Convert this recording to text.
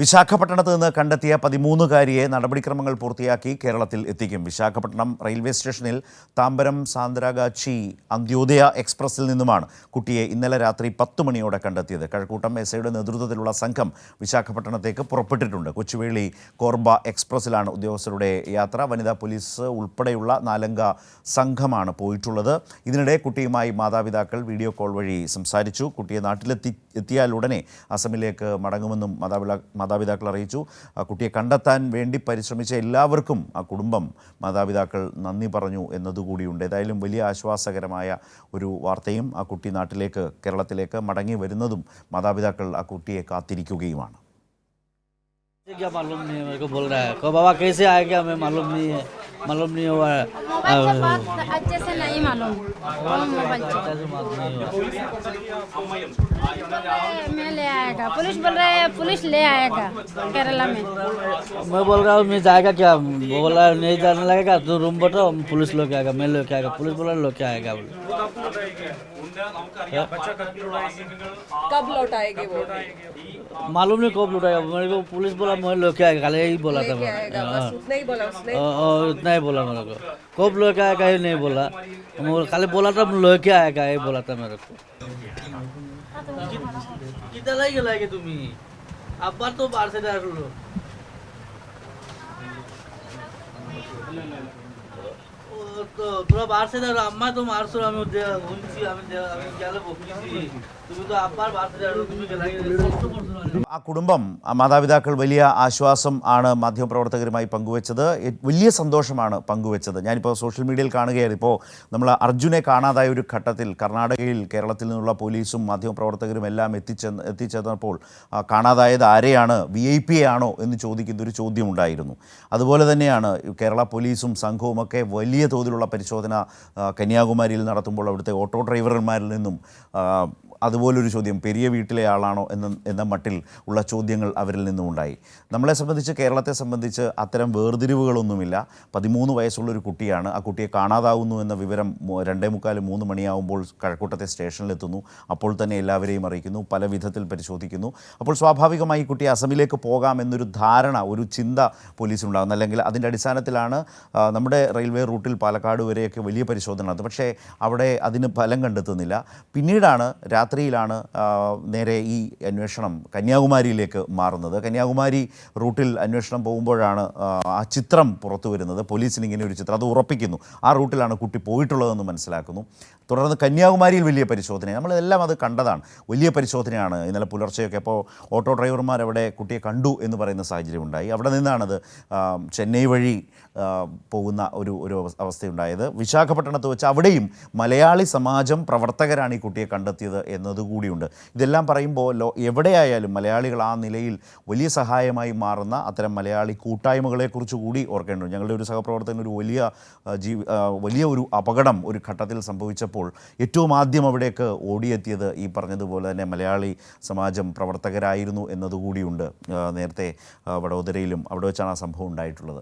വിശാഖപട്ടണത്ത് നിന്ന് കണ്ടെത്തിയ 13-കാരിയെ നടപടിക്രമങ്ങൾ പൂർത്തിയാക്കി കേരളത്തിൽ എത്തിക്കും. വിശാഖപട്ടണം റെയിൽവേ സ്റ്റേഷനിൽ താമ്പരം സാന്ദ്രാഗാച്ചി അന്ത്യോദയ എക്സ്പ്രസിൽ നിന്നുമാണ് കുട്ടിയെ ഇന്നലെ രാത്രി 10 മണിയോടെ കണ്ടെത്തിയത്. കഴക്കൂട്ടം എസ്ഐയുടെ നേതൃത്വത്തിലുള്ള സംഘം വിശാഖപട്ടണത്തേക്ക് പുറപ്പെട്ടിട്ടുണ്ട്. കൊച്ചുവേളി കോർബ എക്സ്പ്രസിലാണ് ഉദ്യോഗസ്ഥരുടെ യാത്ര. വനിതാ പോലീസ് ഉൾപ്പെടെയുള്ള 4-അംഗ സംഘമാണ് പോയിട്ടുള്ളത്. ഇതിനിടെ കുട്ടിയുമായി മാതാപിതാക്കൾ വീഡിയോ കോൾ വഴി സംസാരിച്ചു. കുട്ടിയെ നാട്ടിലെത്തിയാൽ ഉടനെ അസമിലേക്ക് മടങ്ങുമെന്നും മാതാപിതാക്കൾ അറിയിച്ചു. കുട്ടിയെ കണ്ടെത്താൻ വേണ്ടി പരിശ്രമിച്ച എല്ലാവർക്കും ആ കുടുംബം മാതാപിതാക്കൾ നന്ദി പറഞ്ഞു എന്നതുകൂടിയുണ്ട്. ഏതായാലും വലിയ ആശ്വാസകരമായ ഒരു വാർത്തയും ആ കുട്ടി കേരളത്തിലേക്ക് മടങ്ങി വരുന്നതും മാതാപിതാക്കൾ ആ കുട്ടിയെ കാത്തിരിക്കുകയുമാണ്. क्या मालूम नहीं है, मेरे को बोल रहा है को बाबा कैसे आएगा, मैं मालूम नहीं हुआ है। अच्छे से नहीं मालूम मैं ले आएगा, पुलिस बोल रहे हैं पुलिस ले आएगा केरला में। मैं बोल रहा हूँ मैं जाएगा क्या, बोल रहा है नहीं जाने लगेगा तो रूम बताओ, पुलिस लोग आएगा, मैं लोग आएगा, पुलिस बोला लोग क्या आएगा बोले। कब लौट आएगी वो मालूम नहीं कब लौटाएगा, मेरे को पुलिस बोला मैं लोग क्या आएगा, खाली यही बोला था। उतना ही बोला उसने। उतना ही बोला मेरे को, कब लोग क्या आएगा ये नहीं बोला, खाली बोला था लोग क्या आएगा ये बोला था मेरे को। कितना लागे तुम्ही अब तो बाहर से डाल लो तो तुला बाहर से डाल अम्मा तो मारसो आम्ही गेलो तुम्ही तो अब्बार बाहर से डाल तुम्ही गेला। ആ കുടുംബം മാതാപിതാക്കൾ വലിയ ആശ്വാസം ആണ് മാധ്യമപ്രവർത്തകരുമായി പങ്കുവച്ചത്. വലിയ സന്തോഷമാണ് പങ്കുവച്ചത്. ഞാനിപ്പോൾ സോഷ്യൽ മീഡിയയിൽ കാണുകയാണ്. ഇപ്പോൾ നമ്മൾ അർജുനെ കാണാതായ ഒരു ഘട്ടത്തിൽ കർണാടകയിൽ കേരളത്തിൽ നിന്നുള്ള പോലീസും മാധ്യമപ്രവർത്തകരും എല്ലാം എത്തിച്ചേർന്നപ്പോൾ കാണാതായത് ആരെയാണ്, VIP ആണോ എന്ന് ചോദിക്കുന്ന ഒരു ചോദ്യമുണ്ടായിരുന്നു. അതുപോലെ തന്നെയാണ് കേരള പോലീസും സംഘവുമൊക്കെ വലിയ തോതിലുള്ള പരിശോധന കന്യാകുമാരിയിൽ നടത്തുമ്പോൾ അവിടുത്തെ ഓട്ടോ ഡ്രൈവർമാരിൽ നിന്നും അതുപോലൊരു ചോദ്യം, പെരിയ വീട്ടിലെ ആളാണോ എന്ന മട്ടിൽ ഉള്ള ചോദ്യങ്ങൾ അവരിൽ നിന്നും ഉണ്ടായി. നമ്മളെ സംബന്ധിച്ച്, കേരളത്തെ സംബന്ധിച്ച് അത്തരം വേർതിരിവുകളൊന്നുമില്ല. 13 വയസ്സുള്ളൊരു കുട്ടിയാണ്. ആ കുട്ടിയെ കാണാതാവുന്നു എന്ന വിവരം 2:45-3 മണിയാവുമ്പോൾ കഴക്കൂട്ടത്തെ സ്റ്റേഷനിലെത്തുന്നു. അപ്പോൾ തന്നെ എല്ലാവരെയും അറിയിക്കുന്നു, പല വിധത്തിൽ പരിശോധിക്കുന്നു. അപ്പോൾ സ്വാഭാവികമായി ഈ കുട്ടി അസമിലേക്ക് പോകാമെന്നൊരു ധാരണ, ഒരു ചിന്ത പോലീസിനുണ്ടാകുന്നു. അല്ലെങ്കിൽ അതിൻ്റെ അടിസ്ഥാനത്തിലാണ് നമ്മുടെ റെയിൽവേ റൂട്ടിൽ പാലക്കാട് വരെയൊക്കെ വലിയ പരിശോധന നടത്തുന്നത്. പക്ഷേ അവിടെ അതിന് ഫലം കണ്ടെത്തുന്നില്ല. പിന്നീടാണ് രാത്രിയിലാണ് നേരെ ഈ അന്വേഷണം കന്യാകുമാരിയിലേക്ക് മാറുന്നത്. കന്യാകുമാരി റൂട്ടിൽ അന്വേഷണം പോകുമ്പോഴാണ് ആ ചിത്രം പുറത്തു വരുന്നത്. പോലീസിന് ഇങ്ങനെ ഒരു ചിത്രം, അത് ഉറപ്പിക്കുന്നു. ആ റൂട്ടിലാണ് കുട്ടി പോയിട്ടുള്ളതെന്ന് മനസ്സിലാക്കുന്നു. തുടർന്ന് കന്യാകുമാരിയിൽ വലിയ പരിശോധന, നമ്മളെല്ലാം അത് കണ്ടതാണ്. വലിയ പരിശോധനയാണ് ഇന്നലെ പുലർച്ചെയൊക്കെ. അപ്പോൾ ഓട്ടോ ഡ്രൈവർമാർ അവിടെ കുട്ടിയെ കണ്ടു എന്ന് പറയുന്ന സാഹചര്യം ഉണ്ടായി. അവിടെ നിന്നാണത് ചെന്നൈ വഴി പോകുന്ന ഒരു അവസ്ഥയുണ്ടായത്. വിശാഖപട്ടണത്ത് വെച്ച് അവിടെയും മലയാളി സമാജം പ്രവർത്തകരാണ് ഈ കുട്ടിയെ കണ്ടെത്തിയത് എന്നതുകൂടിയുണ്ട്. ഇതെല്ലാം പറയുമ്പോൾ എവിടെയായാലും മലയാളികൾ ആ നിലയിൽ വലിയ സഹായമായി മാറുന്ന അത്തരം മലയാളി കൂട്ടായ്മകളെക്കുറിച്ച് കൂടി ഓർക്കേണ്ടതുണ്ട്. ഞങ്ങളുടെ ഒരു സഹപ്രവർത്തകൻ ഒരു വലിയ ഒരു അപകടം ഒരു ഘട്ടത്തിൽ സംഭവിച്ചപ്പോൾ ഏറ്റവും ആദ്യം അവിടേക്ക് ഓടിയെത്തിയത് ഈ പറഞ്ഞതുപോലെ തന്നെ മലയാളി സമാജം പ്രവർത്തകരായിരുന്നു എന്നതുകൂടിയുണ്ട്. നേരത്തെ വഡോദരയിലും അവിടെ വെച്ചാണ് ആ സംഭവം ഉണ്ടായിട്ടുള്ളത്.